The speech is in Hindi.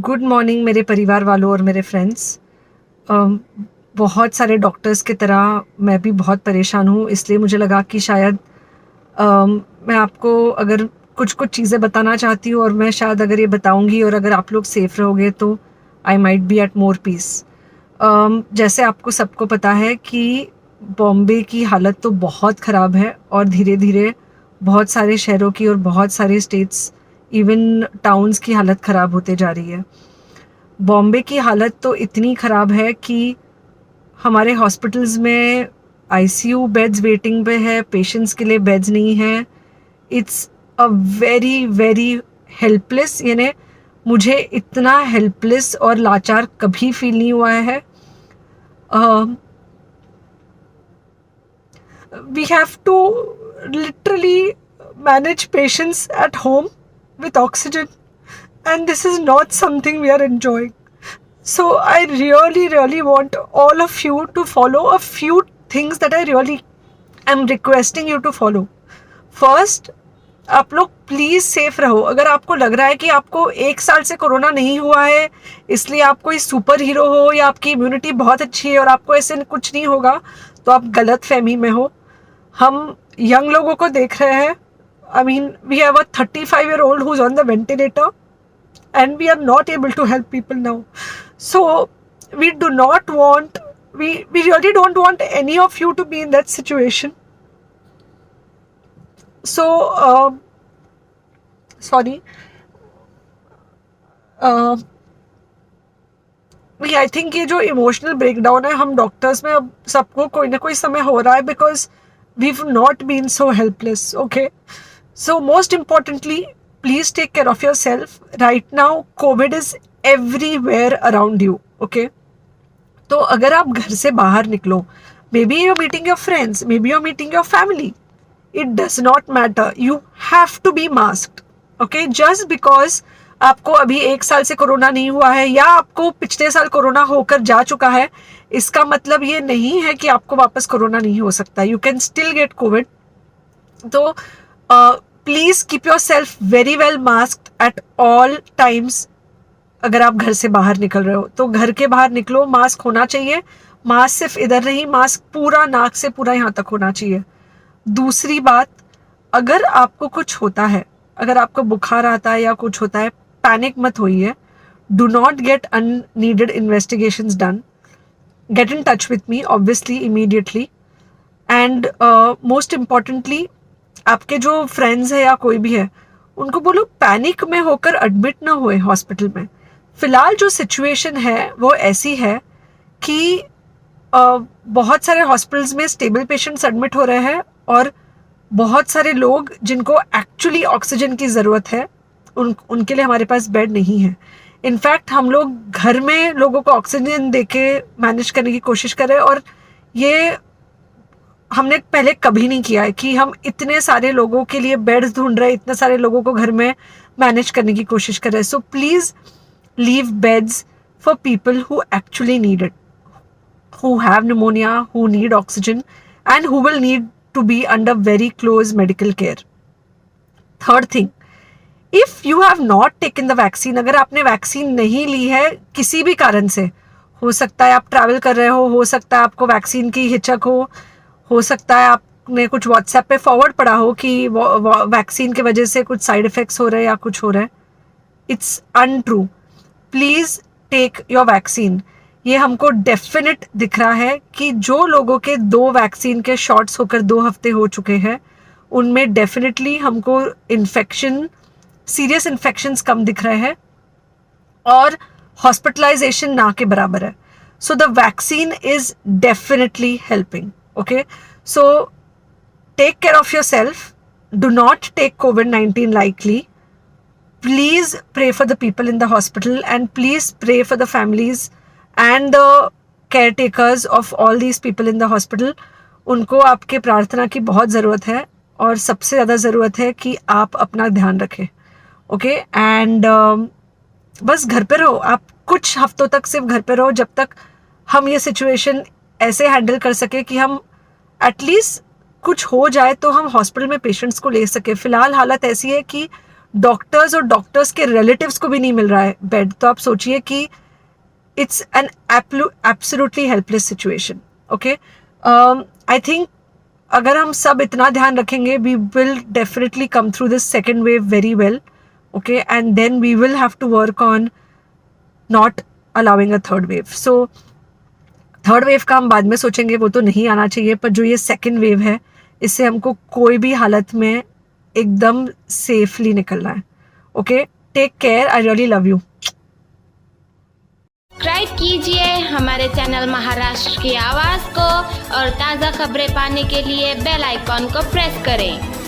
गुड मॉर्निंग मेरे परिवार वालों और मेरे फ्रेंड्स। बहुत सारे डॉक्टर्स की तरह मैं भी बहुत परेशान हूँ, इसलिए मुझे लगा कि शायद मैं आपको अगर कुछ कुछ चीज़ें बताना चाहती हूँ और मैं शायद अगर ये बताऊँगी और अगर आप लोग सेफ रहोगे तो I might be at more peace. जैसे आपको सबको पता है कि बॉम्बे की हालत तो बहुत ख़राब है और धीरे धीरे बहुत सारे शहरों की और बहुत सारे स्टेट्स, इवन टाउन्स की हालत ख़राब होते जा रही है। बॉम्बे की हालत तो इतनी ख़राब है कि हमारे हॉस्पिटल्स में आईसीयू बेड्स वेटिंग पे है, पेशेंट्स के लिए बेड्स नहीं है। It's a very very helpless, यानी मुझे इतना हेल्पलेस और लाचार कभी फील नहीं हुआ है। We have to literally manage patients at home with oxygen, and this is not something we are enjoying. So I really want all of you to follow a few things that I really am requesting you to follow. First, आप लोग प्लीज सेफ रहो। अगर आपको लग रहा है कि आपको 1 साल से कोरोना नहीं हुआ है इसलिए आप कोई सुपर हीरो हो या आपकी इम्यूनिटी बहुत अच्छी है और आपको ऐसे कुछ नहीं होगा, तो आप गलत फहमी में हो। हम यंग लोगों को देख रहे हैं। I mean we have a 35-year-old who's on the ventilator and we are not able to help people now. So we do not want, we really don't want any of you to be in that situation. So sorry, I think ये जो इमोशनल ब्रेकडाउन है हम डॉक्टर्स में अब सबको कोई ना कोई समय हो रहा है, because we not been so helpless. Okay, so most importantly please take care of yourself. Right now COVID is everywhere around you. Okay, तो अगर आप घर से बाहर निकलो, maybe you meeting your friends, maybe you meeting your family, it does not matter, you have to be masked. Okay, just because आपको अभी 1 साल से कोरोना नहीं हुआ है या आपको पिछले साल कोरोना होकर जा चुका है, इसका मतलब ये नहीं है कि आपको वापस कोरोना नहीं हो सकता। You can still get covid. तो please keep yourself very well masked at all times. अगर आप घर से बाहर निकल रहे हो तो घर के बाहर निकलो, मास्क होना चाहिए। मास्क सिर्फ इधर नहीं, मास्क पूरा नाक से पूरा यहाँ तक होना चाहिए। दूसरी बात, अगर आपको कुछ होता है, अगर आपको बुखार आता है या कुछ होता है, पैनिक मत होइए। Do not get unneeded investigations done. Get in touch with me obviously immediately. And most importantly, आपके जो फ्रेंड्स है या कोई भी है उनको बोलो पैनिक में होकर एडमिट ना हुए हॉस्पिटल में। फिलहाल जो सिचुएशन है वो ऐसी है कि बहुत सारे हॉस्पिटल्स में स्टेबल पेशेंट्स एडमिट हो रहे हैं और बहुत सारे लोग जिनको एक्चुअली ऑक्सीजन की ज़रूरत है उनके लिए हमारे पास बेड नहीं है। इनफैक्ट हम लोग घर में लोगों को ऑक्सीजन देके मैनेज करने की कोशिश कर रहे हैं, और ये हमने पहले कभी नहीं किया है कि हम इतने सारे लोगों के लिए बेड्स ढूंढ रहे हैं, इतने सारे लोगों को घर में मैनेज करने की कोशिश कर रहे हैं। So please leave beds for people who actually need it, who have pneumonia, who need oxygen, and who will need to be under very close medical care. Third thing, if you have not taken the vaccine, अगर आपने वैक्सीन नहीं ली है किसी भी कारण से, हो सकता है आप ट्रैवल कर रहे हो सकता है आपको वैक्सीन की हिचक हो सकता है आपने कुछ व्हाट्सएप पे फॉरवर्ड पढ़ा हो कि वैक्सीन की वजह से कुछ साइड इफेक्ट्स हो रहे हैं या कुछ हो रहा है। It's untrue. Please take your vaccine. ये हमको डेफिनेट दिख रहा है कि जो लोगों के 2 वैक्सीन के शॉट्स होकर 2 हफ्ते हो चुके हैं उनमें डेफिनेटली हमको इन्फेक्शन, सीरियस इन्फेक्शंस कम दिख रहे हैं और हॉस्पिटलाइजेशन ना के बराबर है। So the vaccine is definitely helping. Okay, so take care of yourself. Do not take COVID-19 lightly. Please pray for the people in the hospital and please pray for the families and the caretakers of all these people in the hospital. उनको आपके प्रार्थना की बहुत ज़रूरत है और सबसे ज़्यादा ज़रूरत है कि आप अपना ध्यान रखें। ओके, एंड बस घर पे रहो। आप कुछ हफ्तों तक सिर्फ घर पे रहो जब तक हम ये सिचुएशन ऐसे हैंडल कर सके कि हम एटलीस्ट कुछ हो जाए तो हम हॉस्पिटल में पेशेंट्स को ले सके। फ़िलहाल हालत ऐसी है कि डॉक्टर्स और डॉक्टर्स के रिलेटिव्स को भी नहीं मिल रहा है बेड, तो आप सोचिए कि it's an absolutely helpless situation. Okay, I think अगर हम सब इतना ध्यान रखेंगे, we will definitely come through this second wave very well. Okay, and then we will have to work on not allowing a third wave. So third wave का हम बाद में सोचेंगे, वो तो नहीं आना चाहिए, पर जो ये सेकेंड वेव है इससे हमको कोई भी हालत में एकदम सेफली निकलना है. Okay, take care, I really love you. Subscribe कीजिए हमारे चैनल महाराष्ट्र की आवाज़ को और ताज़ा खबरें पाने के लिए बेल आइकॉन को प्रेस करें.